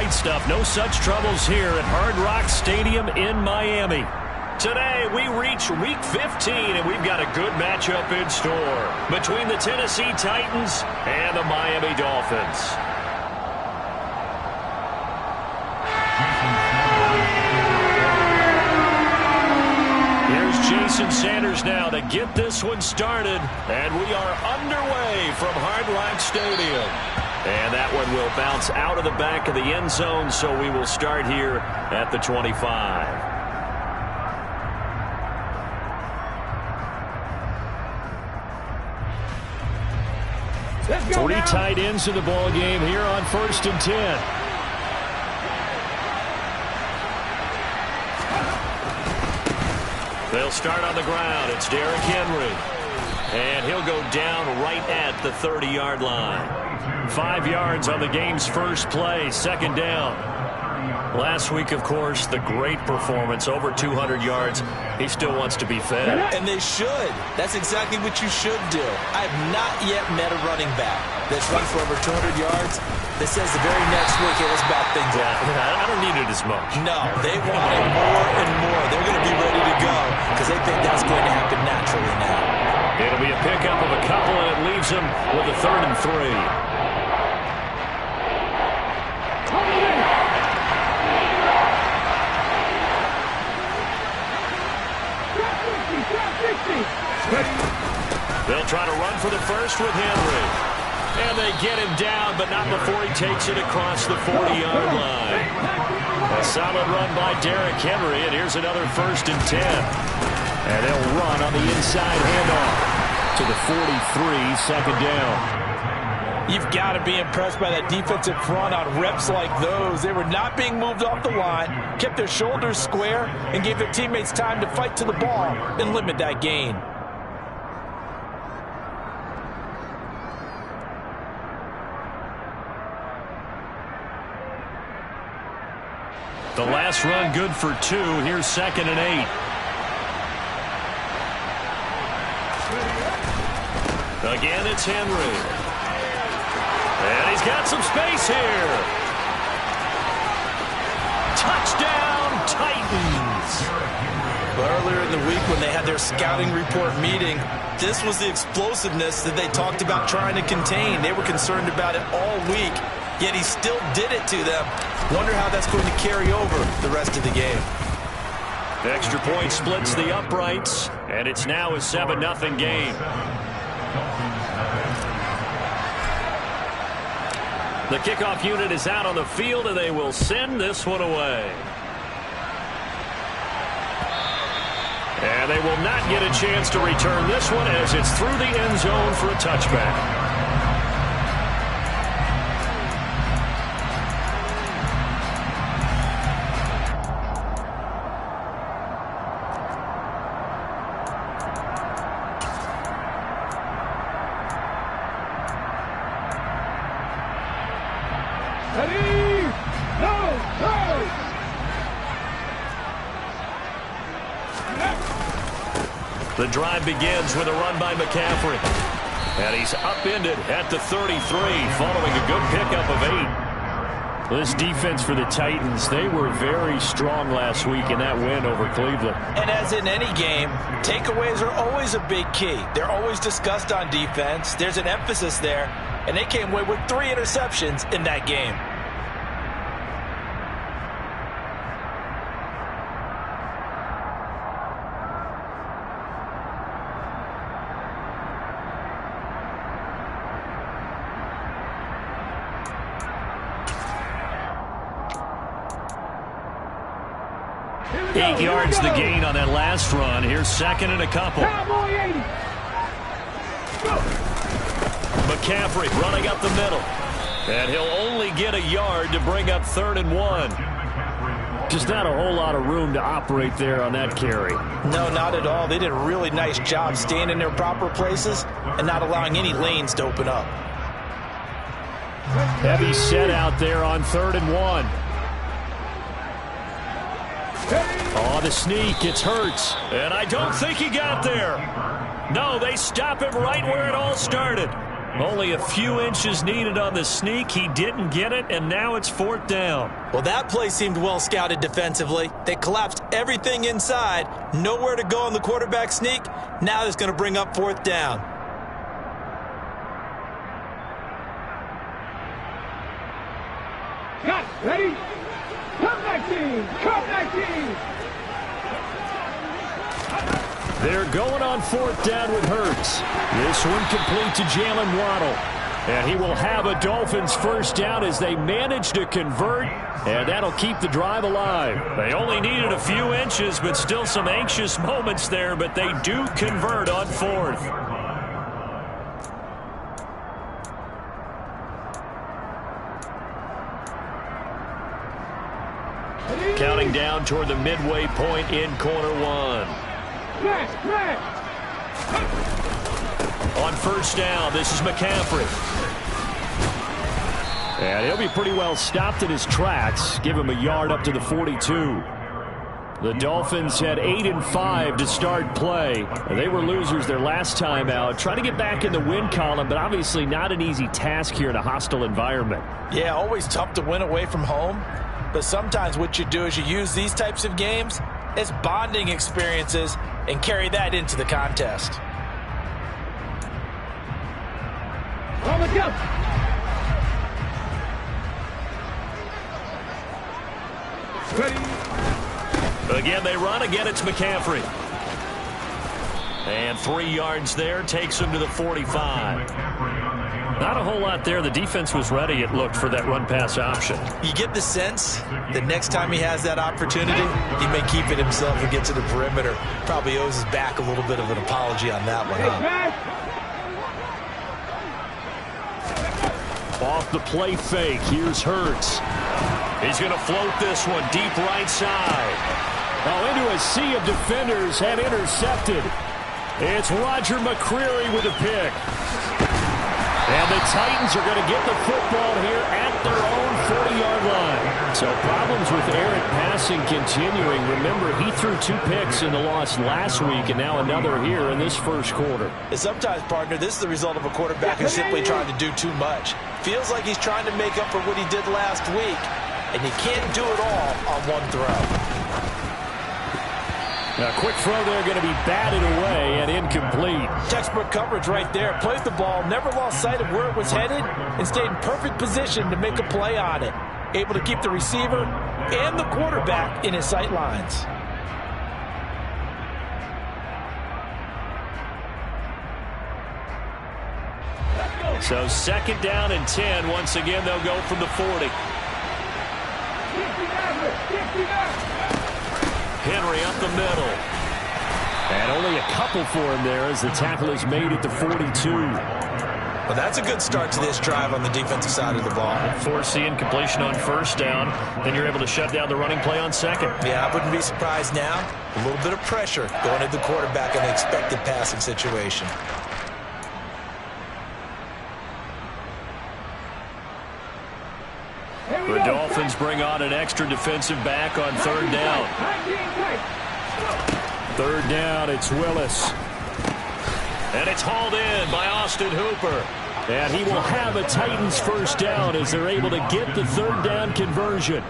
great stuff. No such troubles here at Hard Rock Stadium in Miami. Today, we reach Week 15, and we've got a good matchup in store between the Tennessee Titans and the Miami Dolphins. Here's Jason Sanders now to get this one started, and we are underway from Hard Rock Stadium. And that one will bounce out of the back of the end zone, so we will start here at the 25. 3 tight ends in the ball game here on 1st and 10. They'll start on the ground. It's Derrick Henry. And he'll go down right at the 30-yard line. 5 yards on the game's first play, 2nd down. Last week, of course, the great performance, over 200 yards. He still wants to be fed. And they should. That's exactly what you should do. I have not yet met a running back that's run for over 200 yards that says the very next week, hey, let's back things up. I don't need it as much. No, they want it more and more. They're going to be ready to go because they think that's going to happen naturally now. It'll be a pickup of a couple, and it leaves them with a 3rd and 3. They'll try to run for the first with Henry. And they get him down, but not before he takes it across the 40-yard line. A solid run by Derrick Henry, and here's another 1st and 10. And they'll run on the inside handoff to the 43, 2nd down. You've got to be impressed by that defensive front on reps like those. They were not being moved off the line, kept their shoulders square, and gave their teammates time to fight to the ball and limit that gain. The last run good for 2. Here's 2nd and 8. Again, it's Henry. And he's got some space here. Touchdown, Titans. Earlier in the week when they had their scouting report meeting, this was the explosiveness that they talked about trying to contain. They were concerned about it all week, yet he still did it to them. Wonder how that's going to carry over the rest of the game. The extra point splits the uprights, and it's now a 7-0 game. The kickoff unit is out on the field, and they will send this one away. And they will not get a chance to return this one as it's through the end zone for a touchback. The drive begins with a run by McCaffrey. And he's upended at the 33 following a good pickup of 8. This defense for the Titans, they were very strong last week in that win over Cleveland. And as in any game, takeaways are always a big key. They're always discussed on defense. There's an emphasis there. And they came away with 3 interceptions in that game. Eight yards the gain on that last run. Here's 2nd and a couple. McCaffrey running up the middle. And he'll only get a yard to bring up 3rd and 1. Just not a whole lot of room to operate there on that carry. No, not at all. They did a really nice job staying in their proper places and not allowing any lanes to open up. Heavy set out there on 3rd and 1. Oh, the sneak. It's Hurts. And I don't think he got there. No, they stop him right where it all started. Only a few inches needed on the sneak. He didn't get it, and now it's 4th down. Well, that play seemed well scouted defensively. They collapsed everything inside. Nowhere to go on the quarterback sneak. Now it's going to bring up 4th down. Got ready. Come back team. Come back team. They're going on 4th down with Hurts. This one complete to Jalen Waddle. And he will have a Dolphins 1st down as they manage to convert, and that'll keep the drive alive. They only needed a few inches, but still some anxious moments there, but they do convert on 4th. Counting down toward the midway point in quarter 1. On 1st down, this is McCaffrey. And he'll be pretty well stopped in his tracks. Give him a yard up to the 42. The Dolphins had 8-5 to start play. They were losers their last time out. Trying to get back in the win column, but obviously not an easy task here in a hostile environment. Yeah, always tough to win away from home. But sometimes what you do is you use these types of games as bonding experiences and carry that into the contest. Again, they run. Again, it's McCaffrey. And 3 yards there takes him to the 45. Not a whole lot there. The defense was ready, it looked, for that run-pass option. You get the sense that next time he has that opportunity, he may keep it himself and get to the perimeter. Probably owes his back a little bit of an apology on that one, huh? Off the play fake, here's Hurts. He's going to float this one deep right side. Oh, into a sea of defenders, and intercepted. It's Roger McCreary with a pick. And the Titans are going to get the football here at their own 40-yard line. So problems with errant passing continuing. Remember, he threw 2 picks in the loss last week, and now another here in this first quarter. And sometimes, partner, this is the result of a quarterback who's simply trying to do too much. Feels like he's trying to make up for what he did last week, and you can't do it all on one throw. A quick throw there going to be batted away and incomplete. Textbook coverage right there. Played the ball, never lost sight of where it was headed, and stayed in perfect position to make a play on it. Able to keep the receiver and the quarterback in his sight lines. So 2nd down and 10. Once again, they'll go from the 40. Henry up the middle. And only a couple for him there as the tackle is made at the 42. Well, that's a good start to this drive on the defensive side of the ball. Force the incompletion on 1st down. Then you're able to shut down the running play on 2nd. Yeah, I wouldn't be surprised now. A little bit of pressure going at the quarterback in an expected passing situation. The Dolphins bring on an extra defensive back on 3rd down. 3rd down, it's Willis. And it's hauled in by Austin Hooper. And he will have a Titans 1st down as they're able to get the 3rd down conversion.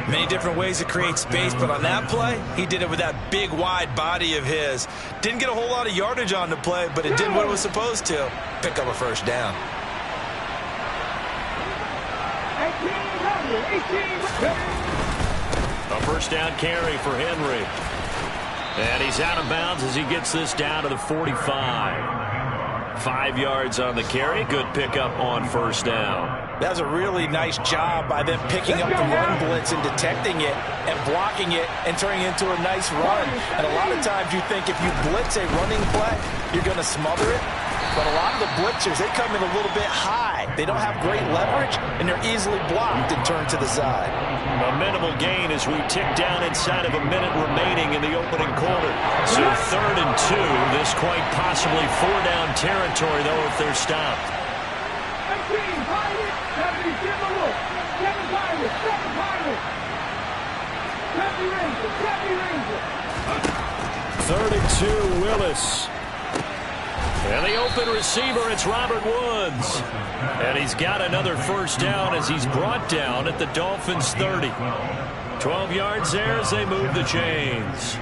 Many different ways to create space, but on that play, he did it with that big, wide body of his. Didn't get a whole lot of yardage on the play, but it did what it was supposed to. Pick up a 1st down. A 1st down carry for Henry. And he's out of bounds as he gets this down to the 45. 5 yards on the carry. Good pickup on 1st down. That was a really nice job by them picking up the run blitz and detecting it and blocking it and turning it into a nice run. And a lot of times you think if you blitz a running play, you're going to smother it. But a lot of the blitzers, they come in a little bit high. They don't have great leverage, and they're easily blocked and turned to the side. A minimal gain as we tick down inside of a minute remaining in the opening quarter. So 3rd and 2. This quite possibly 4-down territory, though, if they're stopped. 3rd and 2, Willis. And the open receiver, it's Robert Woods. And he's got another first down as he's brought down at the Dolphins' 30. 12 yards there as they move the chains.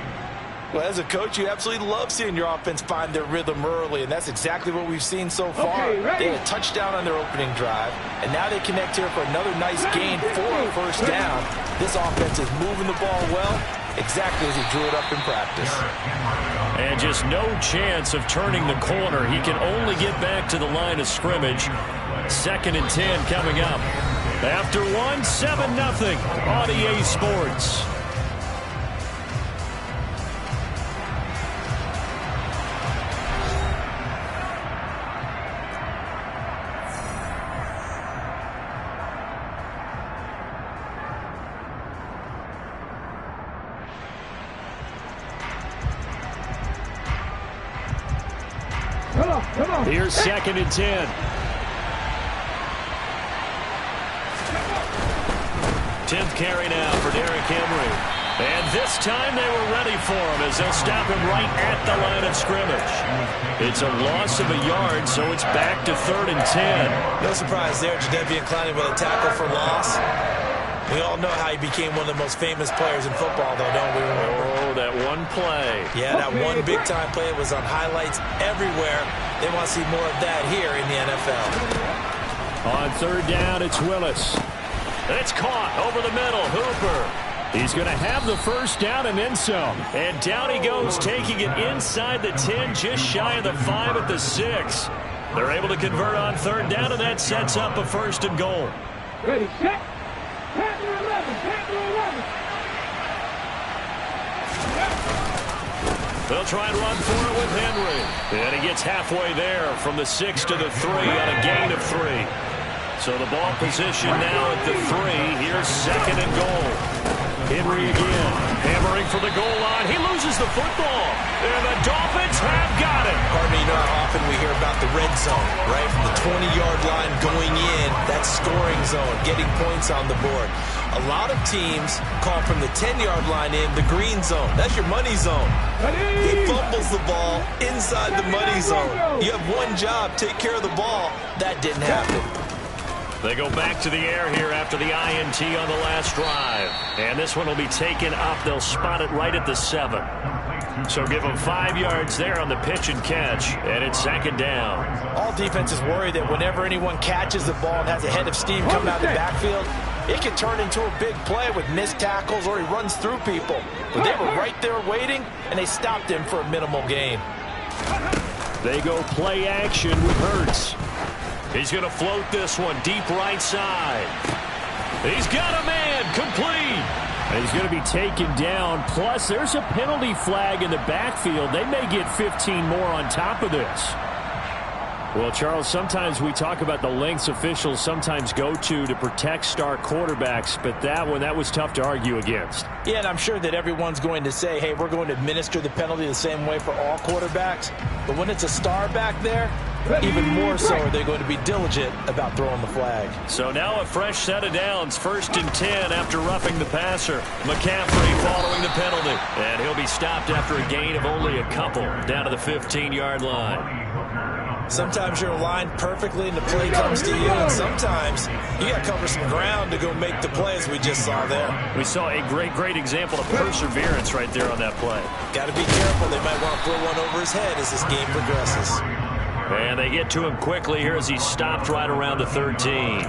Well, as a coach, you absolutely love seeing your offense find their rhythm early, and that's exactly what we've seen so far. They had a touchdown on their opening drive, and now they connect here for another nice gain for a first down. This offense is moving the ball well, exactly as he drew it up in practice. And just no chance of turning the corner. He can only get back to the line of scrimmage. 2nd and 10 coming up. After 7-0 on EA Sports. Here's 2nd and 10. 10th carry now for Derrick Henry. And this time they were ready for him as they'll stop him right at the line of scrimmage. It's a loss of a yard, so it's back to 3rd and 10. No surprise there, Jadeveon Clowney with a tackle for loss. We all know how he became one of the most famous players in football, though, don't we? Oh, that one play. Yeah, that one big-time play was on highlights everywhere. They want to see more of that here in the NFL. On 3rd down, it's Willis. It's caught over the middle. Hooper. He's going to have the first down and then some. And down he goes, taking it inside the 10, just shy of the 5 at the 6. They're able to convert on 3rd down, and that sets up a 1st and goal. Ready, set. Panther 11, Panther 11. They'll try and run for it with Henry. And he gets halfway there from the 6 to the 3 on a gain of 3. So the ball position now at the 3. Here's 2nd and goal. Henry again, hammering for the goal line. He loses the football, and the Dolphins have got it. Pardon me, you know how often we hear about the red zone, right? From the 20-yard line going in, that scoring zone, getting points on the board. A lot of teams call from the 10-yard line in the green zone. That's your money zone. He fumbles the ball inside the money zone. You have one job, take care of the ball. That didn't happen. They go back to the air here after the INT on the last drive. And this one will be taken up. They'll spot it right at the 7. So give them 5 yards there on the pitch and catch. And it's 2nd down. All defenses worry that whenever anyone catches the ball and has a head of steam coming out of the backfield, it can turn into a big play with missed tackles or he runs through people. But they were right there waiting, and they stopped him for a minimal gain. They go play action with Hurts. He's going to float this one deep right side. He's got a man complete. And he's going to be taken down. Plus, there's a penalty flag in the backfield. They may get 15 more on top of this. Well, Charles, sometimes we talk about the lengths officials sometimes go to protect star quarterbacks, but that one, that was tough to argue against. Yeah, and I'm sure that everyone's going to say, hey, we're going to administer the penalty the same way for all quarterbacks. But when it's a star back there, even more so are they going to be diligent about throwing the flag. So now a fresh set of downs, 1st and 10 after roughing the passer. McCaffrey following the penalty. And he'll be stopped after a gain of only a couple down to the 15-yard line. Sometimes you're aligned perfectly and the play comes to you, and sometimes you got to cover some ground to go make the plays we just saw there. We saw a great example of perseverance right there on that play. Got to be careful. They might want to throw one over his head as this game progresses. And they get to him quickly here as he's stopped right around the 13.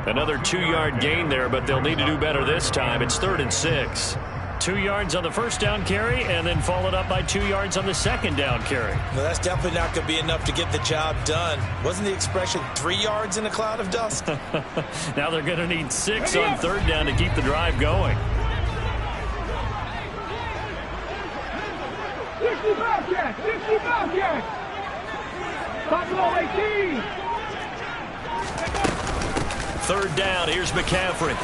Another 2-yard gain there, but they'll need to do better this time. It's 3rd and 6. 2 yards on the first down carry, and then followed up by 2 yards on the second down carry. Well, that's definitely not going to be enough to get the job done. Wasn't the expression 3 yards in a cloud of dust? Now they're going to need 6 on 3rd down to keep the drive going. 60 Bobcats! 60 Bobcats! Buffalo 18! 3rd down, here's McCaffrey.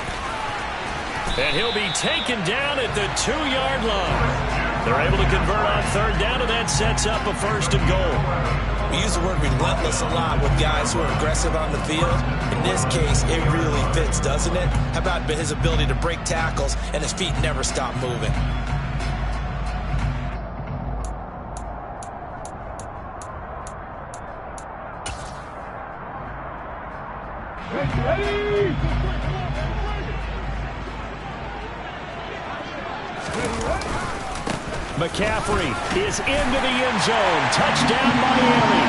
And he'll be taken down at the 2-yard line. They're able to convert on 3rd down, and that sets up a 1st and goal. We use the word relentless a lot with guys who are aggressive on the field. In this case, it really fits, doesn't it? How about his ability to break tackles and his feet never stop moving? McCaffrey is into the end zone. Touchdown, Miami.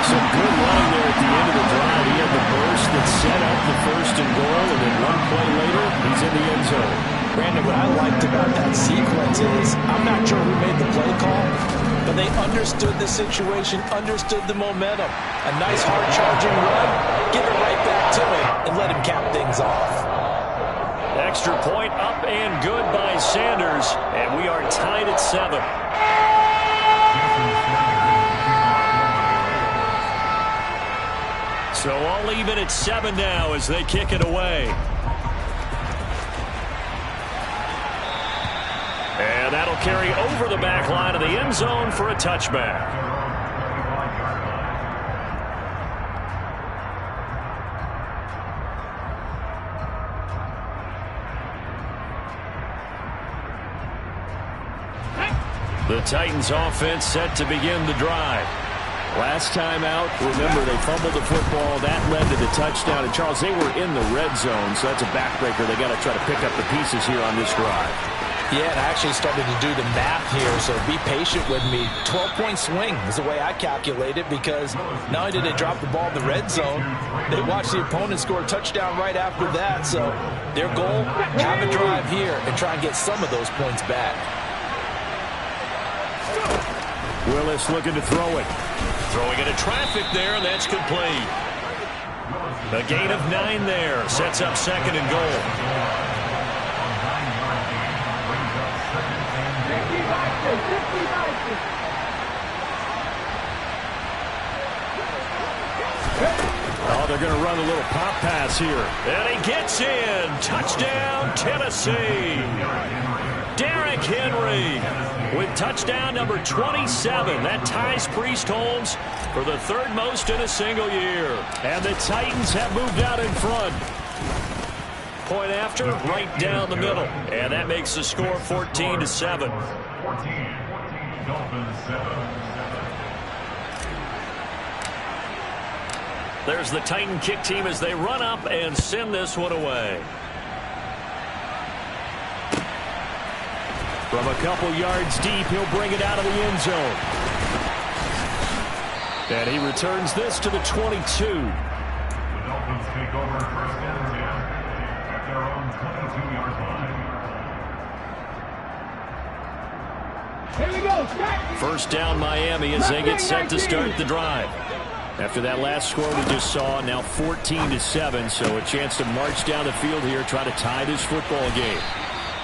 Some good running there at the end of the drive. He had the burst that set up the first and goal, and then one play later, he's in the end zone. Brandon, what I liked about that sequence is, I'm not sure who made the play call, but they understood the situation, understood the momentum. A nice hard-charging run, give it right back to him, and let him cap things off. Extra point up and good by Sanders, and we are tied at 7. So all even at 7 now as they kick it away. And that'll carry over the back line of the end zone for a touchback. The Titans offense set to begin the drive. Last time out, remember, they fumbled the football. That led to the touchdown. And, Charles, they were in the red zone, so that's a backbreaker. They got to try to pick up the pieces here on this drive. Yeah, and I actually started to do the math here, so be patient with me. 12-point swing is the way I calculate it, because not only did they drop the ball in the red zone, they watched the opponent score a touchdown right after that. So their goal, have a drive here and try and get some of those points back. Willis looking to throw it. Throwing into traffic there, and that's complete. A gain of 9 there. Sets up second and goal. Oh, they're going to run a little pop pass here. And he gets in. Touchdown, Tennessee. Derrick Henry with touchdown number 27. That ties Priest Holmes for the 3rd most in a single year. And the Titans have moved out in front. Point after, right down the middle. And that makes the score 14-7. There's the Titan kick team as they run up and send this one away. From a couple yards deep, he'll bring it out of the end zone. And he returns this to the 22. The Dolphins take over first and 10 at their own 22-yard line. Here we go, Jack. First down Miami as they get set to start the drive. After that last score we just saw, now 14-7, so a chance to march down the field here, try to tie this football game.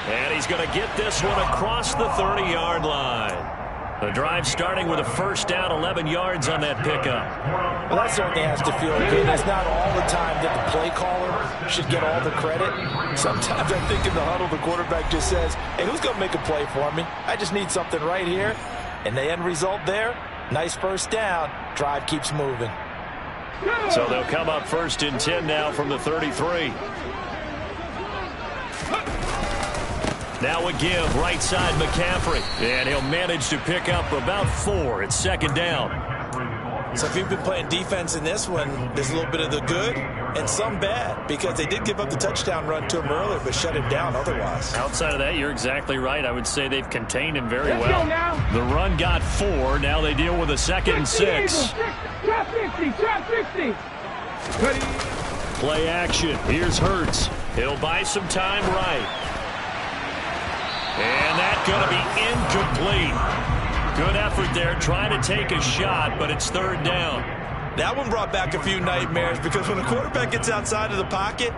And he's going to get this one across the 30-yard line. The drive starting with a first down, 11 yards on that pickup. Well, that certainly has to feel good. It's not all the time that the play caller should get all the credit. Sometimes I think in the huddle, the quarterback just says, hey, who's going to make a play for me? I just need something right here. And the end result there, nice first down. Drive keeps moving. So they'll come up first and 10 now from the 33. Now a give, right side McCaffrey. And he'll manage to pick up about 4. It's second down. So if you've been playing defense in this one, there's a little bit of the good and some bad, because they did give up the touchdown run to him earlier, but shut him down otherwise. Outside of that, you're exactly right. I would say they've contained him very well. The run got 4. Now they deal with a second and 6. Trap 50, trap 50. Play action. Here's Hurts. He'll buy some time right. And that's going to be incomplete. Good effort there, trying to take a shot, but it's third down. That one brought back a few nightmares, because when a quarterback gets outside of the pocket,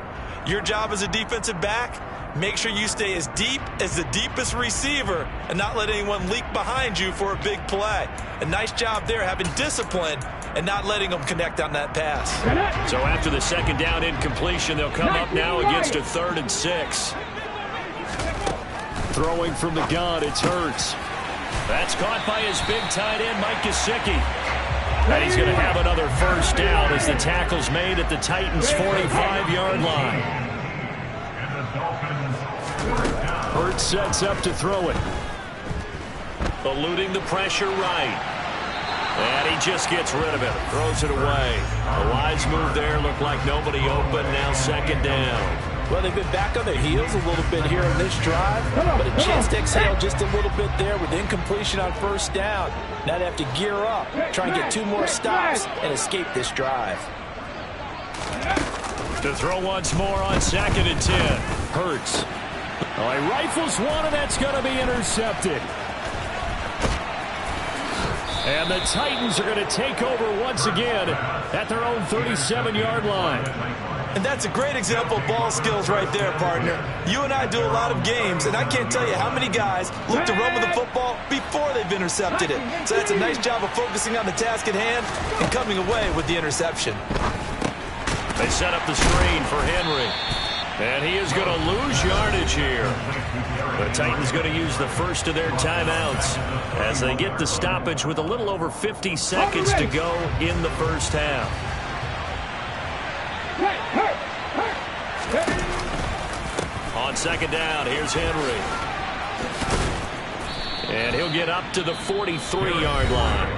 your job as a defensive back, make sure you stay as deep as the deepest receiver and not let anyone leak behind you for a big play. A nice job there, having discipline and not letting them connect on that pass. So after the second down incompletion, they'll come up now against a 3rd and 6. Throwing from the gun, it's Hurts. That's caught by his big tight end, Mike Gesicki. And he's going to have another first down as the tackle's made at the Titans' 45-yard line. Hurts sets up to throw it. Eluding the pressure right. And he just gets rid of it. Throws it away. A wise move there. Looked like nobody open. Now second down. Well, they've been back on their heels a little bit here in this drive, but a chance to exhale just a little bit there with incompletion on first down. Now they have to gear up, try and get 2 more stops, and escape this drive. To throw once more on 2nd and 10. Hurts. Oh, he rifles one, and that's going to be intercepted. And the Titans are going to take over once again at their own 37-yard line. And that's a great example of ball skills right there, partner. You and I do a lot of games, and I can't tell you how many guys look to run with the football before they've intercepted it. So that's a nice job of focusing on the task at hand and coming away with the interception. They set up the screen for Henry. And he is going to lose yardage here. The Titans going to use the first of their timeouts as they get the stoppage with a little over 50 seconds to go in the first half. On 2nd down, here's Henry. And he'll get up to the 43-yard line.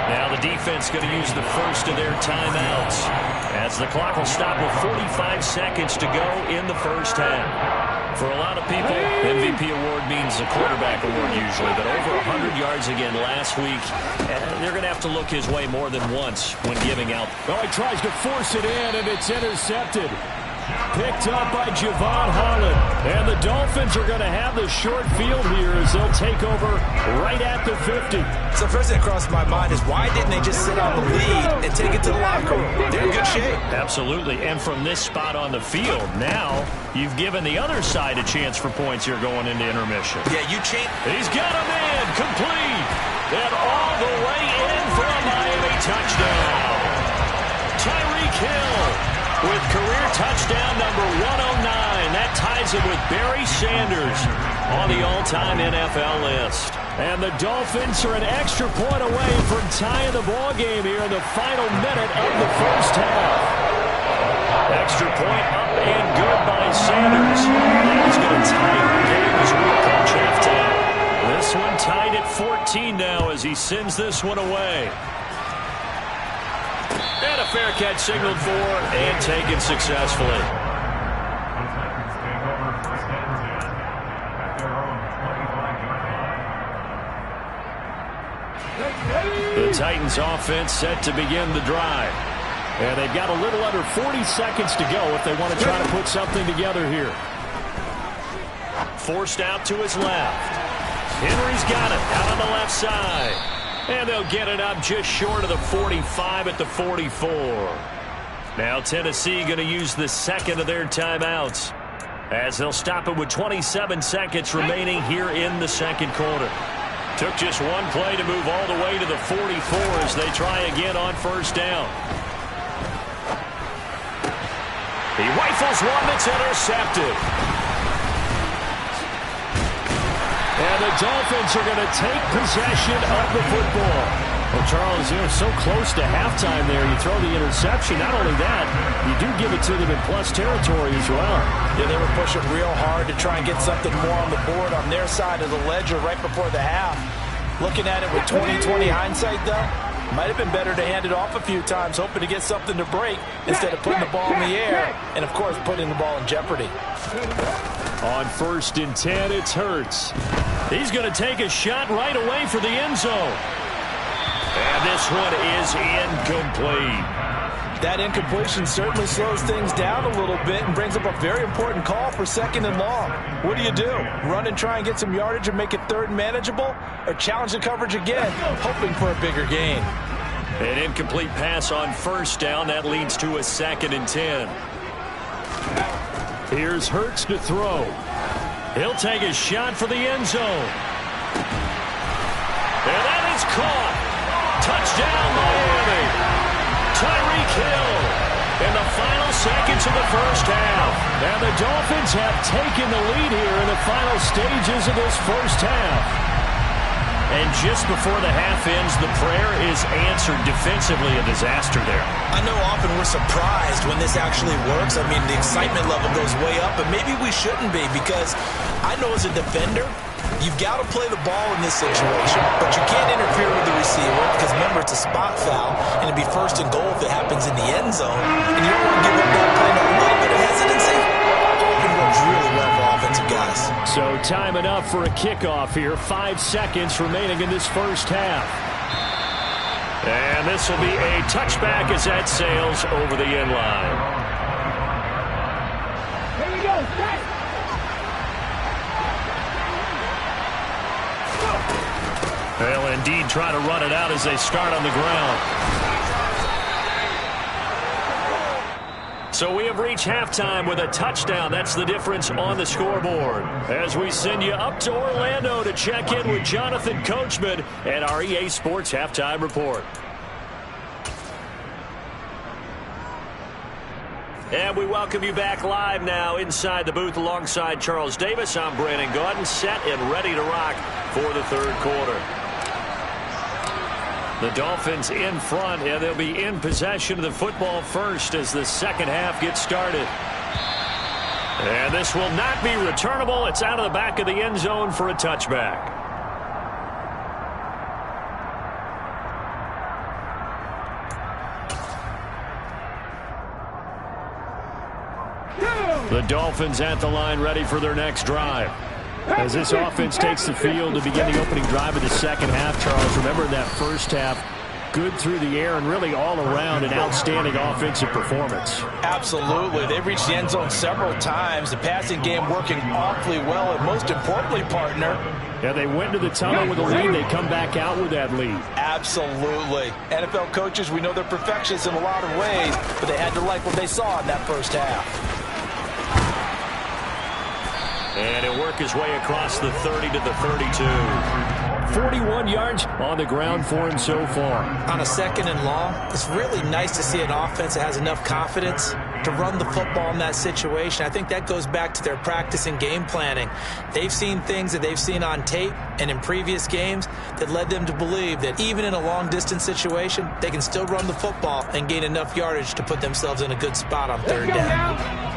Now the defense going to use the first of their timeouts as the clock will stop with 45 seconds to go in the first half. For a lot of people, MVP award means a quarterback award usually, but over 100 yards again last week, they're going to have to look his way more than once when giving out. Oh, he tries to force it in, and it's intercepted. Picked up by Javon Holland. And the Dolphins are going to have the short field here as they'll take over right at the 50. So first thing that crossed my mind is why didn't they just sit on the lead and take it to the locker room? They're in good shape. Absolutely. And from this spot on the field, now you've given the other side a chance for points here going into intermission. Yeah, you change. He's got him in. Complete. And all the way in for a Miami touchdown. Tyreek Hill with career touchdown number 109. That ties him with Barry Sanders on the all-time NFL list. And the Dolphins are an extra point away from tying the ball game here in the final minute of the first half. Extra point up and good by Sanders. He's going to tie the game as we approach halftime. This one tied at 14 now as he sends this one away. And a fair catch signaled for and taken successfully. The Titans offense set to begin the drive. And they've got a little under 40 seconds to go if they want to try to put something together here. Forced out to his left. Henry's got it out on the left side. And they'll get it up just short of the 45 at the 44. Now Tennessee going to use the second of their timeouts as they'll stop it with 27 seconds remaining here in the second quarter. Took just one play to move all the way to the 44 as they try again on first down. He rifles one that's intercepted. And the Dolphins are going to take possession of the football. Well, Charles, so close to halftime there. You throw the interception. Not only that, you do give it to them in plus territory as well. Yeah, they were pushing real hard to try and get something more on the board on their side of the ledger right before the half. Looking at it with 20/20 hindsight, though, might have been better to hand it off a few times, hoping to get something to break instead of putting the ball in the air and, of course, putting the ball in jeopardy. On 1st and 10, it's Hurts. He's going to take a shot right away for the end zone. And this one is incomplete. That incompletion certainly slows things down a little bit and brings up a very important call for 2nd and long. What do? Run and try and get some yardage and make it 3rd and manageable? Or challenge the coverage again, hoping for a bigger gain? An incomplete pass on first down. That leads to a 2nd and 10. Here's Hurts to throw. He'll take a shot for the end zone. And that is caught. Touchdown, Miami. Tyreek Hill in the final seconds of the first half. And the Dolphins have taken the lead here in the final stages of this first half. And just before the half ends, the prayer is answered. Defensively, a disaster there. I know often we're surprised when this actually works. I mean, the excitement level goes way up, but maybe we shouldn't be because I know as a defender, you've got to play the ball in this situation, but you can't interfere with the receiver because, remember, it's a spot foul, and it'd be 1st and goal if it happens in the end zone, and you don't want to give up that play. A little bit of hesitancy, time enough for a kickoff here. 5 seconds remaining in this first half. And this will be a touchback as that sails over the end line. Here we go. Set. They'll indeed try to run it out as they start on the ground. So we have reached halftime with a touchdown. That's the difference on the scoreboard. As we send you up to Orlando to check in with Jonathan Coachman and our EA Sports Halftime Report. And we welcome you back live now inside the booth alongside Charles Davis. I'm Brandon Gaudin, set and ready to rock for the third quarter. The Dolphins in front, and they'll be in possession of the football first as the second half gets started. And this will not be returnable. It's out of the back of the end zone for a touchback. The Dolphins at the line ready for their next drive. As this offense takes the field to begin the opening drive of the second half, Charles, remember that first half, good through the air and really all around an outstanding offensive performance. Absolutely. They reached the end zone several times. The passing game working awfully well, and most importantly, partner. Yeah, they went to the tunnel with a lead. They come back out with that lead. Absolutely. NFL coaches, we know they're perfectionists in a lot of ways, but they had to like what they saw in that first half. And he'll work his way across the 30 to the 32. 41 yards on the ground for him so far. On a second and long, it's really nice to see an offense that has enough confidence to run the football in that situation. I think that goes back to their practice and game planning. They've seen things that they've seen on tape and in previous games that led them to believe that even in a long-distance situation, they can still run the football and gain enough yardage to put themselves in a good spot on third down. Now.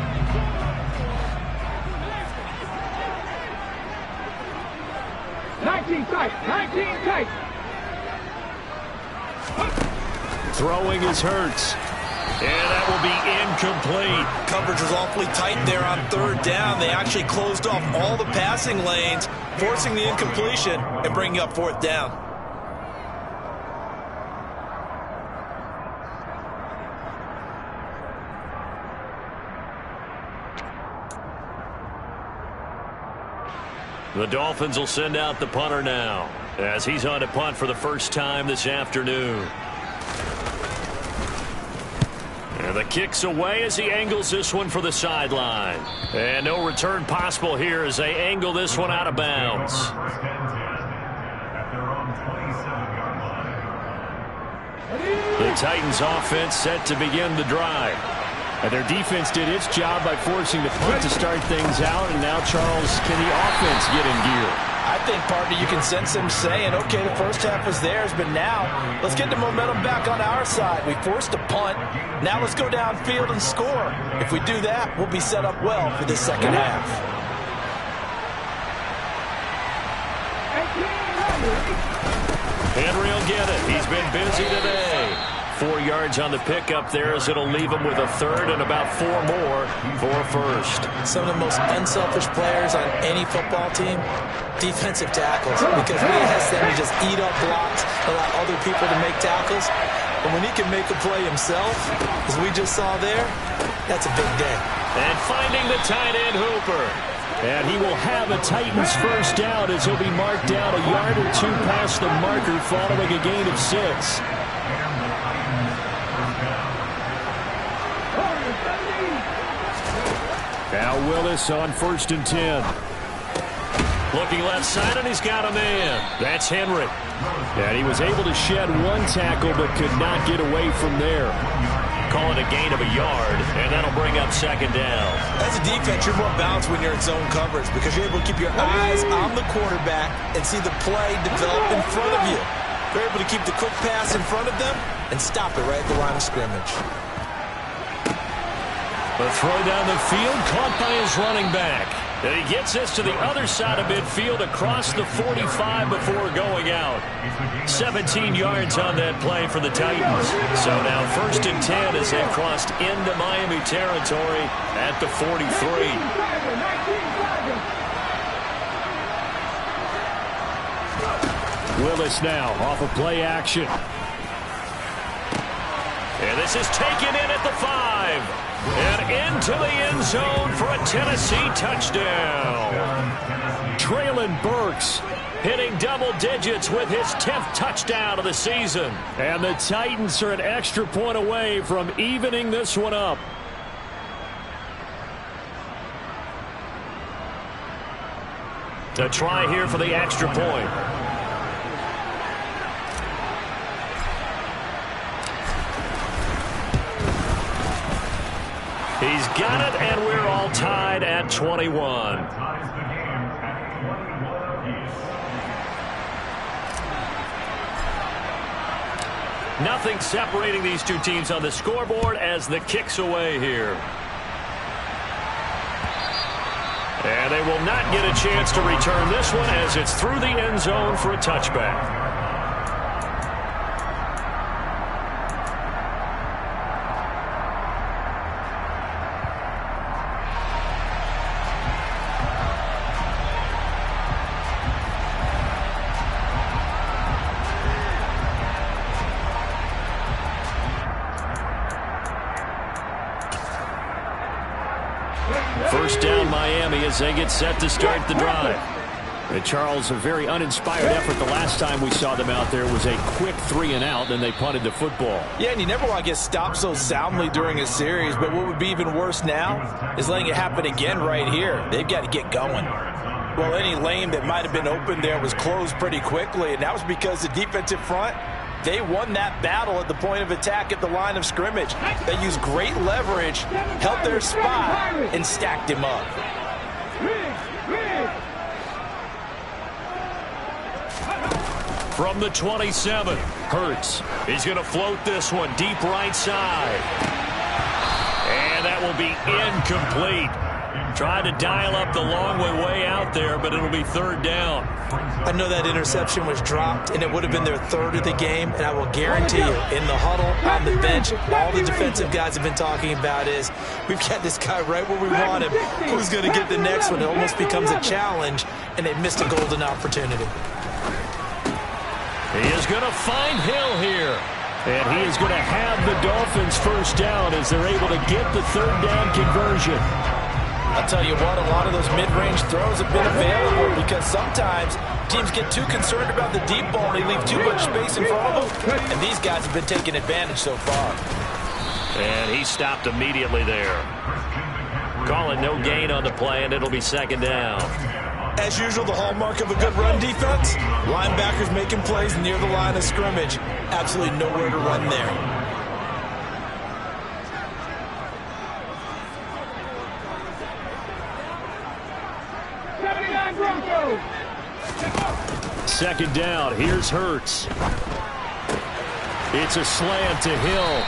19 tight. 19 tight. Throwing is Hurts. And that will be incomplete. Coverage was awfully tight there on third down. They actually closed off all the passing lanes, forcing the incompletion and bringing up fourth down. The Dolphins will send out the punter now as he's on to punt for the first time this afternoon. And the kick's away as he angles this one for the sideline. And no return possible here as they angle this one out of bounds. First and 10 at their own 27-yard line. The Titans offense set to begin the drive. And their defense did its job by forcing the punt to start things out. And now, Charles, can the offense get in gear? I think, partner, you can sense them saying, okay, the first half was theirs, but now let's get the momentum back on our side. We forced a punt. Now let's go downfield and score. If we do that, we'll be set up well for the second half. Henry will get it. He's been busy today. 4 yards on the pickup there as it'll leave him with a third and about 4 more for first. Some of the most unselfish players on any football team, defensive tackles, because we ask them to just eat up blocks, allow other people to make tackles. And when he can make a play himself, as we just saw there, that's a big day. And finding the tight end Hooper. And he will have a Titans first down as he'll be marked down a yard or two past the marker following a gain of 6. Now Willis on 1st and 10. Looking left side, and he's got a man. That's Henry. And he was able to shed one tackle, but could not get away from there. Call it a gain of a yard, and that'll bring up second down. As a defense, you're more balanced when you're in zone coverage because you're able to keep your eyes on the quarterback and see the play develop in front of you. You're able to keep the quick pass in front of them and stop it right at the line of scrimmage. The throw down the field caught by his running back. And he gets this to the other side of midfield across the 45 before going out. 17 yards on that play for the Titans. So now 1st and 10 as they've crossed into Miami territory at the 43. scoreless now off of play action. And this is taken in at the 5. And into the end zone for a Tennessee touchdown. Traylon Burks hitting double digits with his 10th touchdown of the season. And the Titans are an extra point away from evening this one up. A try here for the extra point. He's got it, and we're all tied at 21. Nothing separating these two teams on the scoreboard as the kick's away here. And they will not get a chance to return this one as it's through the end zone for a touchback. First down, Miami, as they get set to start the drive. And Charles, a very uninspired effort the last time we saw them out there was a quick 3-and-out, then they punted the football. Yeah, and you never want to get stopped so soundly during a series, but what would be even worse now is letting it happen again right here. They've got to get going. Well, any lane that might have been open there was closed pretty quickly, and that was because the defensive front, they won that battle at the point of attack at the line of scrimmage. They used great leverage, held their spot, and stacked him up. From the 27, Hurts. He's going to float this one deep right side. And that will be incomplete. Tried to dial up the long way out there, but it'll be third down. I know that interception was dropped, and it would have been their third of the game, and I will guarantee you, in the huddle, on the bench, all the defensive guys have been talking about is, we've got this guy right where we want him. Who's going to get the next one? It almost becomes a challenge, and they missed a golden opportunity. He is going to find Hill here. And he is going to have the Dolphins first down as they're able to get the third down conversion. I'll tell you what, a lot of those mid-range throws have been available because sometimes teams get too concerned about the deep ball and they leave too much space in front of them. And these guys have been taking advantage so far. And he stopped immediately there. Calling no gain on the play, and it'll be second down. As usual, the hallmark of a good run defense, linebackers making plays near the line of scrimmage. Absolutely nowhere to run there. Second down, here's Hurts. It's a slant to Hill.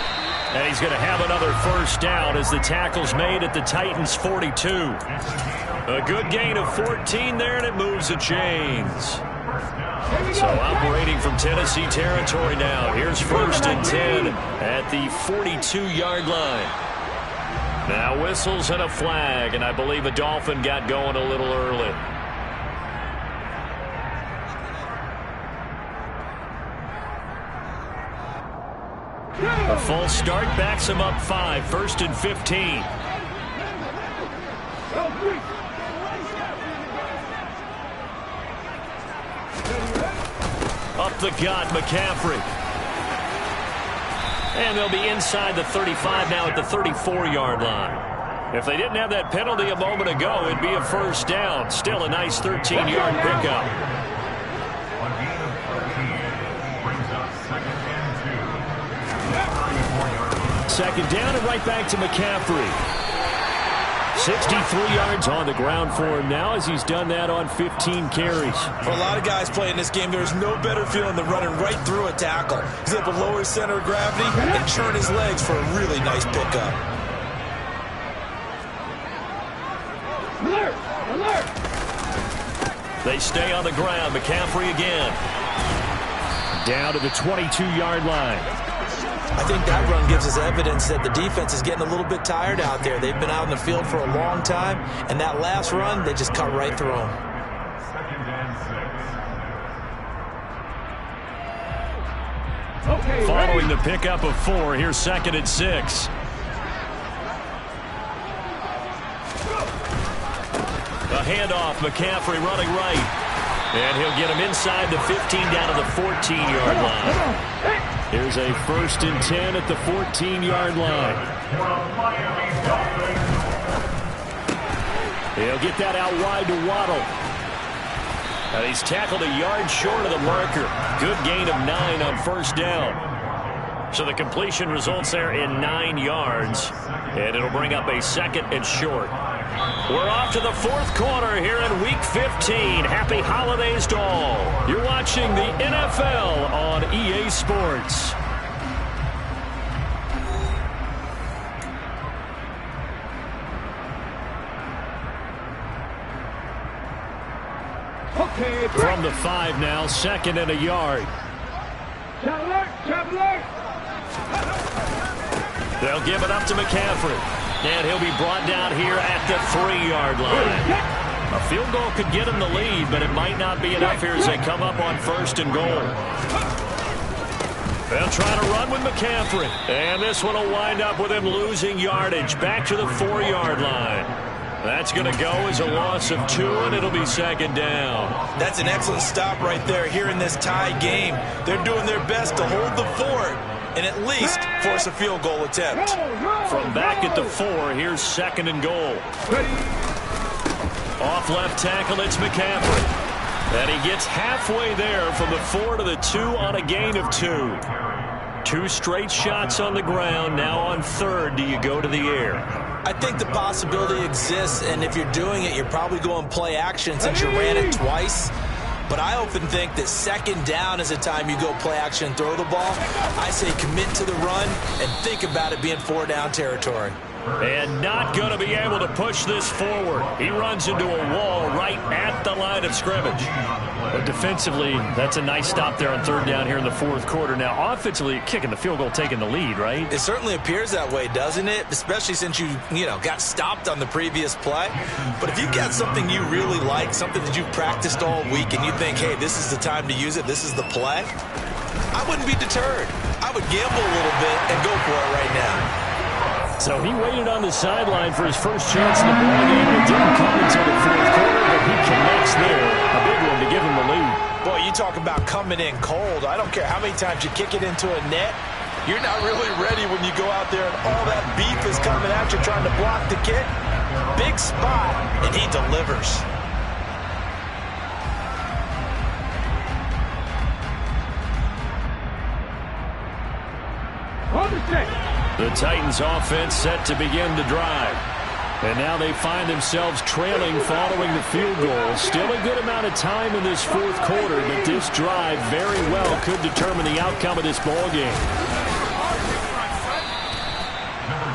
And he's going to have another first down as the tackle's made at the Titans' 42. A good gain of 14 there, and it moves the chains. So operating from Tennessee territory now. Here's first and 10 at the 42-yard line. Now whistles and a flag, and I believe a Dolphin got going a little early. A full start backs him up 5, first and 15. Up the gut, McCaffrey. And they'll be inside the 35 now at the 34-yard line. If they didn't have that penalty a moment ago, it'd be a first down. Still a nice 13-yard pickup. Second down and right back to McCaffrey. 63 yards on the ground for him now as he's done that on 15 carries. For a lot of guys playing this game, there's no better feeling than running right through a tackle. He's able to lower his center of gravity and churn his legs for a really nice pickup. Alert! Alert! They stay on the ground. McCaffrey again. Down to the 22-yard line. I think that run gives us evidence that the defense is getting a little bit tired out there. They've been out in the field for a long time, and that last run, they just cut right through them. Okay, Following ready? the pickup of 4, here's 2nd and 6. A handoff, McCaffrey running right. And he'll get him inside the 15 down to the 14-yard line. Here's a 1st and 10 at the 14-yard line. He'll get that out wide to Waddle. And he's tackled a yard short of the marker. Good gain of 9 on 1st down. So the completion results there in 9 yards. And it'll bring up a 2nd and short. We're off to the 4th quarter here in Week 15. Happy holidays to all. You're watching the NFL on EA Sports. Okay, From the 5 now, 2nd and a yard. traveler. They'll give it up to McCaffrey. And he'll be brought down here at the 3-yard line. A field goal could get him the lead, but it might not be enough here as they come up on 1st and goal. They'll try to run with McCaffrey. And this one will wind up with him losing yardage back to the 4-yard line. That's going to go as a loss of 2, and it'll be 2nd down. That's an excellent stop right there here in this tie game. They're doing their best to hold the fort and at least force a field goal attempt. From back at the 4, here's 2nd and goal. Off left tackle, it's McCaffrey. And he gets halfway there from the 4 to the 2 on a gain of 2. 2 straight shots on the ground. Now on 3rd, do you go to the air? I think the possibility exists, and if you're doing it, you're probably going play action since you ran it twice. But I often think that 2nd down is a time you go play action and throw the ball. I say commit to the run and think about it being 4-down territory. And not going to be able to push this forward. He runs into a wall right at the line of scrimmage. But defensively, that's a nice stop there on 3rd down here in the 4th quarter. Now, offensively, kicking the field goal, taking the lead, right? It certainly appears that way, doesn't it? Especially since you got stopped on the previous play. But if you've got something you really like, something that you've practiced all week, and you think, hey, this is the time to use it, this is the play, I wouldn't be deterred. I would gamble a little bit and go for it right now. So he waited on the sideline for his first chance in the ballgame. It didn't come until the 4th quarter, but he connects there. A big one to give him the lead. Boy, you talk about coming in cold. I don't care how many times you kick it into a net. You're not really ready when you go out there and all that beef is coming at you trying to block the kick. Big spot, and he delivers. The Titans offense set to begin to drive. And now they find themselves trailing following the field goal. Still a good amount of time in this 4th quarter, but this drive very well could determine the outcome of this ball game.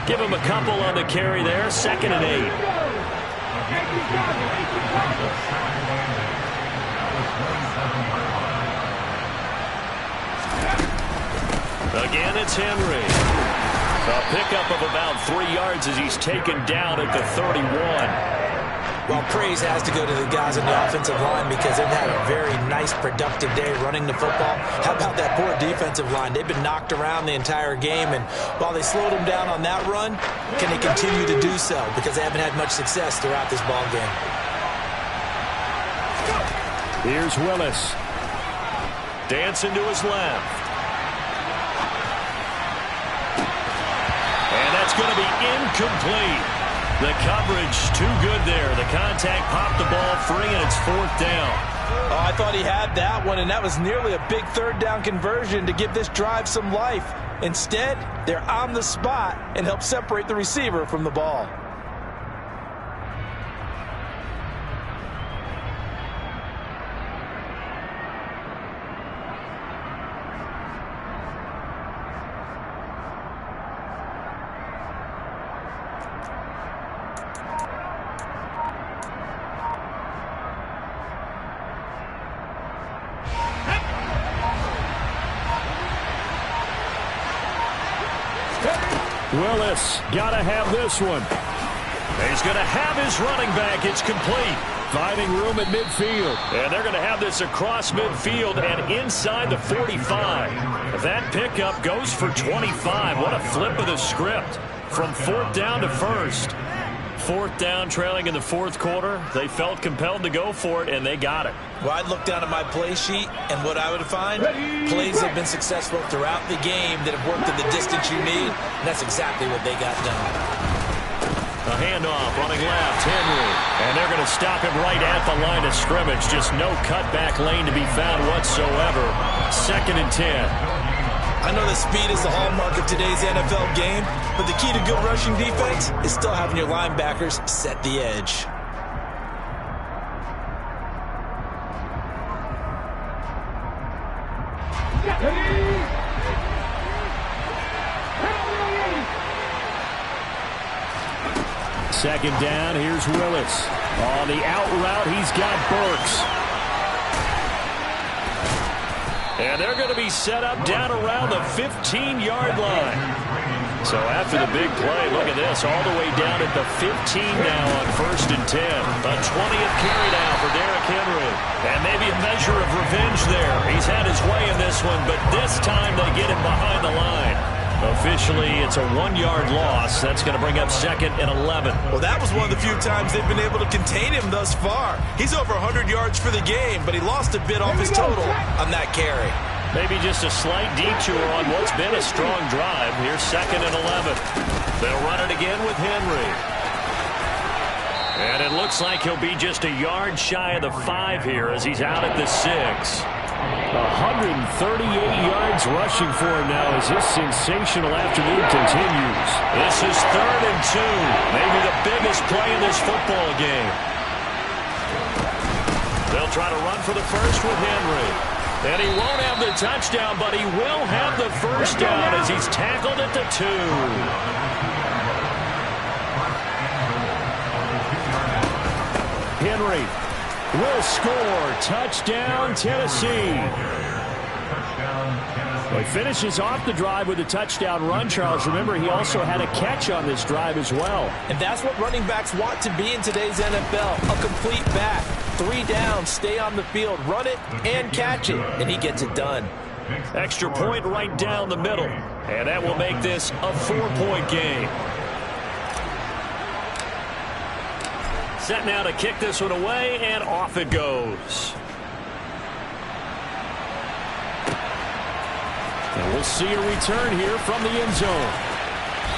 Give him a couple on the carry there. 2nd and 8. Again, it's Henry. A pickup of about 3 yards as he's taken down at the 31. Well, praise has to go to the guys on the offensive line because they've had a very nice, productive day running the football. How about that poor defensive line? They've been knocked around the entire game, and while they slowed them down on that run, can they continue to do so? Because they haven't had much success throughout this ball game. Here's Willis. Dancing to his left. And that's going to be incomplete. The coverage too good there. The contact popped the ball free, and it's 4th down. Oh, I thought he had that one, and that was nearly a big 3rd down conversion to give this drive some life. Instead, they're on the spot and help separate the receiver from the ball. Willis got to have this one. He's going to have his running back. It's complete. Finding room at midfield. And they're going to have this across midfield and inside the 45. That pickup goes for 25. What a flip of the script from 4th down to 1st. 4th down, trailing in the 4th quarter. They felt compelled to go for it, and they got it. Well, I'd look down at my play sheet, and what I would find, plays have been successful throughout the game that have worked in the distance you need, and that's exactly what they got done. A handoff, running left, Henry. And they're going to stop him right at the line of scrimmage. Just no cutback lane to be found whatsoever. 2nd and 10. I know that speed is the hallmark of today's NFL game, but the key to good rushing defense is still having your linebackers set the edge. Second down, here's Willis. On the out route, he's got Burks. And they're going to be set up down around the 15-yard line. So after the big play, look at this, all the way down at the 15 now on 1st and 10. A 20th carry now for Derrick Henry. And maybe a measure of revenge there. He's had his way in this one, but this time they get him behind the line. Officially, it's a 1-yard loss. That's going to bring up 2nd and 11. Well, that was one of the few times they've been able to contain him thus far. He's over 100 yards for the game, but he lost a bit off his total on that carry. Maybe just a slight detour on what's been a strong drive. Here's 2nd and 11. They'll run it again with Henry. And it looks like he'll be just a yard shy of the 5 here as he's out at the 6. 138 yards rushing for him now as this sensational afternoon continues. This is 3rd and 2. Maybe the biggest play in this football game. They'll try to run for the first with Henry. And he won't have the touchdown, but he will have the first down as he's tackled at the 2. Henry will score. Touchdown, Tennessee. Well, he finishes off the drive with a touchdown run, Charles. Remember, he also had a catch on this drive as well. And that's what running backs want to be in today's NFL, a complete back. 3 downs, stay on the field, run it, and catch it, and he gets it done. Extra point right down the middle, and that will make this a 4-point game. Set now to kick this one away, and off it goes. And we'll see a return here from the end zone.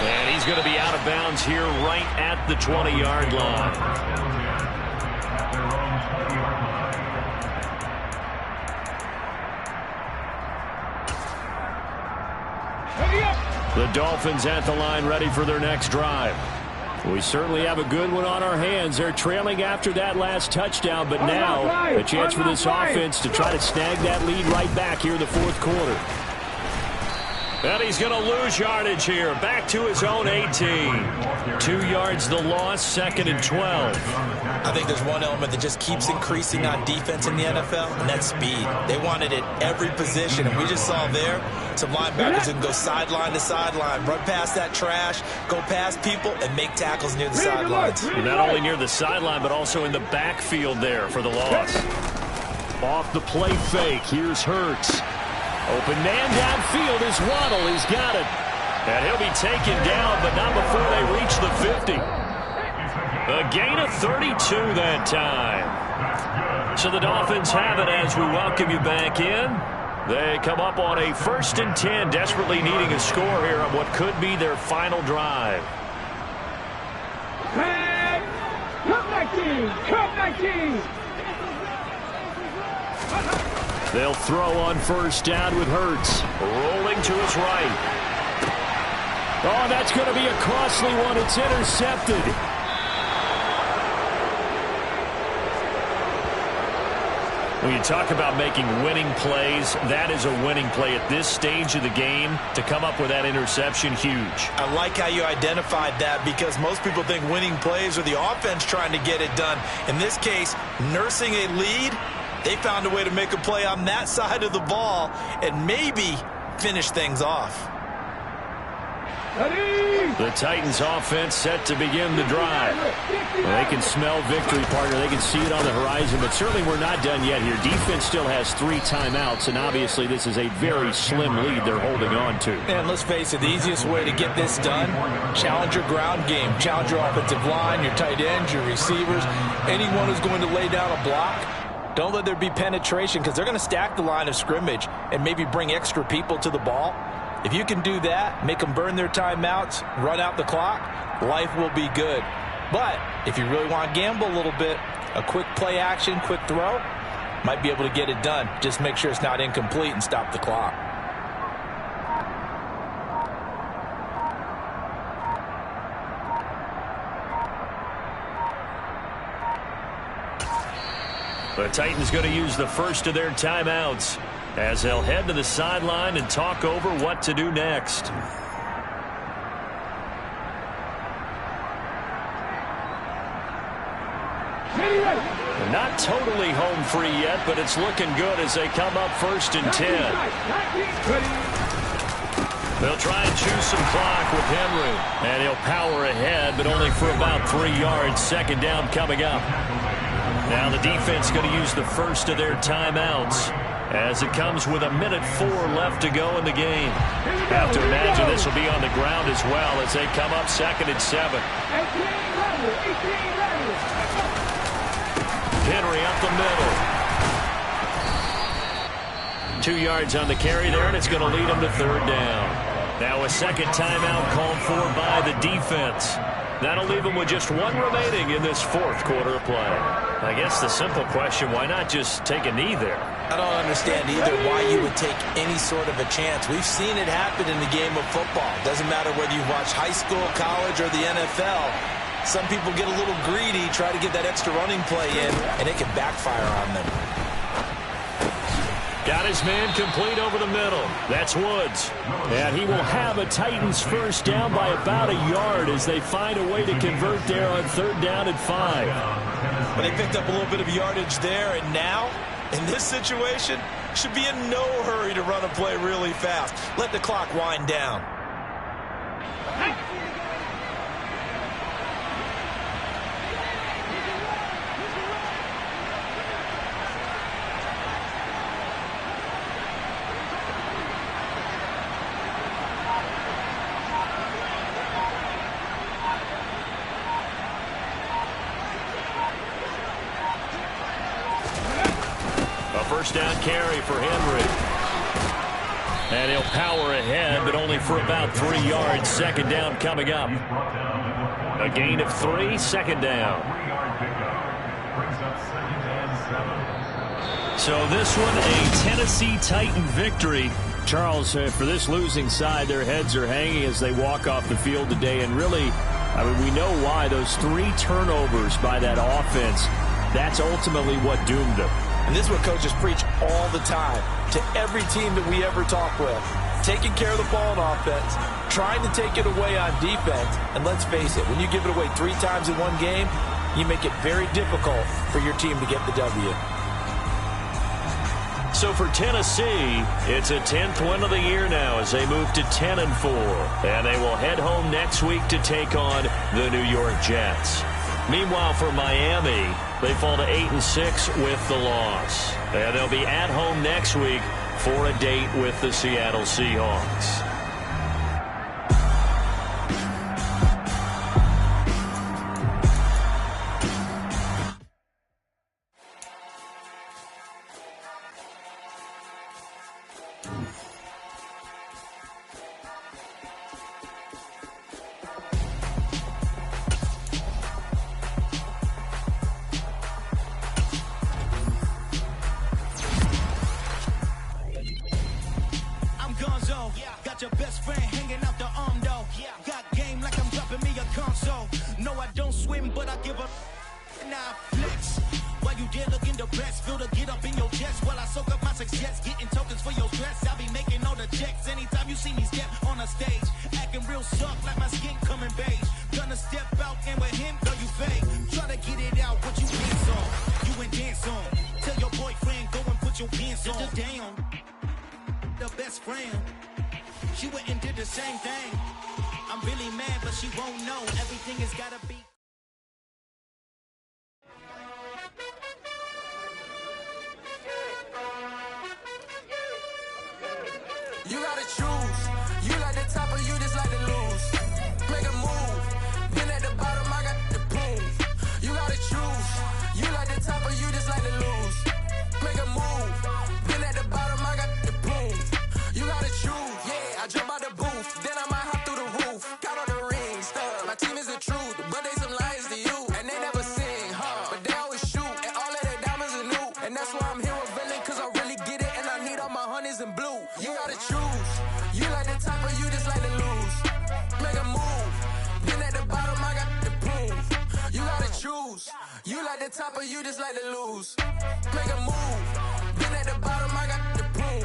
And he's going to be out of bounds here right at the 20-yard line. The Dolphins at the line ready for their next drive. We certainly have a good one on our hands. They're trailing after that last touchdown, but now a chance for this offense to try to snag that lead right back here in the 4th quarter. And he's going to lose yardage here. Back to his own 18. 2 yards the loss, 2nd and 12. I think there's one element that just keeps increasing on defense in the NFL, and that's speed. They want it at every position, and we just saw there some linebackers who can go sideline to sideline, run past that trash, go past people, and make tackles near the sidelines. Not only near the sideline, but also in the backfield there for the loss. Off the play fake, here's Hurts. Open man downfield is Waddle. He's got it. And he'll be taken down, but not before they reach the 50. A gain of 32 that time. So the Dolphins have it as we welcome you back in. They come up on a 1st and 10, desperately needing a score here on what could be their final drive. Come 19! Come 19! They'll throw on 1st down with Hurts. Rolling to his right. Oh, that's going to be a costly one. It's intercepted. When you talk about making winning plays, that is a winning play at this stage of the game. To come up with that interception, huge. I like how you identified that because most people think winning plays are the offense trying to get it done. In this case, nursing a lead, they found a way to make a play on that side of the ball and maybe finish things off. The Titans offense set to begin the drive. Well, they can smell victory, partner. They can see it on the horizon, but certainly we're not done yet here. Defense still has 3 timeouts, and obviously this is a very slim lead they're holding on to. And let's face it, the easiest way to get this done, challenge your ground game. Challenge your offensive line, your tight ends, your receivers, anyone who's going to lay down a block. Don't let there be penetration because they're going to stack the line of scrimmage and maybe bring extra people to the ball. If you can do that, make them burn their timeouts, run out the clock, life will be good. But if you really want to gamble a little bit, a quick play action, quick throw, might be able to get it done. Just make sure it's not incomplete and stop the clock. The Titans going to use the first of their timeouts as they'll head to the sideline and talk over what to do next. They're not totally home free yet, but it's looking good as they come up 1st and 10. They'll try and choose some clock with Henry. And he'll power ahead, but only for about 3 yards. 2nd down coming up. Now the defense going to use the first of their timeouts as it comes with 1:04 left to go in the game. Have to imagine this will be on the ground as well as they come up 2nd and 7. Henry up the middle. 2 yards on the carry there, and it's going to lead him to 3rd down. Now a second timeout called for by the defense. That'll leave them with just 1 remaining in this 4th quarter of play. I guess the simple question, why not just take a knee there? I don't understand either why you would take any sort of a chance. We've seen it happen in the game of football. Doesn't matter whether you watch high school, college, or the NFL. Some people get a little greedy, try to get that extra running play in, and it can backfire on them. Got his man complete over the middle. That's Woods. And he will have a Titans first down by about a yard as they find a way to convert there on 3rd down and 5. But they picked up a little bit of yardage there, and now, in this situation, should be in no hurry to run a play really fast. Let the clock wind down. First down carry for Henry. And he'll power ahead, but only for about 3 yards. 2nd down coming up. A gain of 3, 2nd down. So this one, a Tennessee Titan victory. Charles, for this losing side, their heads are hanging as they walk off the field today. And really, I mean, we know why. Those 3 turnovers by that offense, that's ultimately what doomed them. And this is what coaches preach all the time to every team that we ever talk with. Taking care of the ball on offense, trying to take it away on defense. And let's face it, when you give it away 3 times in one game, you make it very difficult for your team to get the W. So for Tennessee, it's a 10th win of the year now as they move to 10-4. And they will head home next week to take on the New York Jets. Meanwhile, for Miami, they fall to 8-6 with the loss. And they'll be at home next week for a date with the Seattle Seahawks. Got your best friend hanging out the arm though. Got game like I'm dropping me a console. No, I don't swim, but I give up. Nah, flex. While you there looking the best, feel the get up in your chest while I soak up my success. Getting tokens for your stress. I'll be making all the checks anytime you see me step on a stage. Acting real soft like my skin coming beige. Gonna step out and with him, girl, you fake. Try to get it out, what you dance on. You and dance on. Tell your boyfriend, go and put your pants on. Down. The best friend. She went and did the same thing. I'm really mad, but she won't know. Everything has gotta be. You gotta choose. You like the top or you just like to lose. Make a move. Been at the bottom, I got the boom. You gotta choose. You like the top or you just like to lose. Make a move. Been at the bottom, I got the boom. You gotta choose. Yeah, I jump out the booth. Then I might hop through the roof. Got on the ring stuff. My team is the truth, but they some liars to you. And they never sing, huh? But they always shoot. And all of their diamonds are new. And that's why I'm here with villain, cause I really get it. And I need all my honeys in blue. You gotta choose. You like the top or you just like to lose. Make a move. Been at the bottom, I got the boom. You gotta choose. You like the top or you just like to lose. Make a move. Been at the bottom, I got the boom.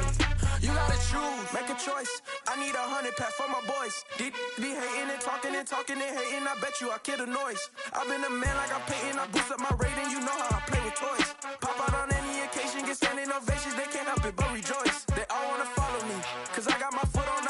You gotta choose. Make a choice. I need 100 pack for my boys. Be hating and talking and talking and hating. I bet you I kill the noise. I've been a man like I'm Peyton. I boost up my rating. You know how I play with toys. Pop out on any occasion, get standing ovations. They can't help it but rejoice. They all wanna follow me, cause I got my foot on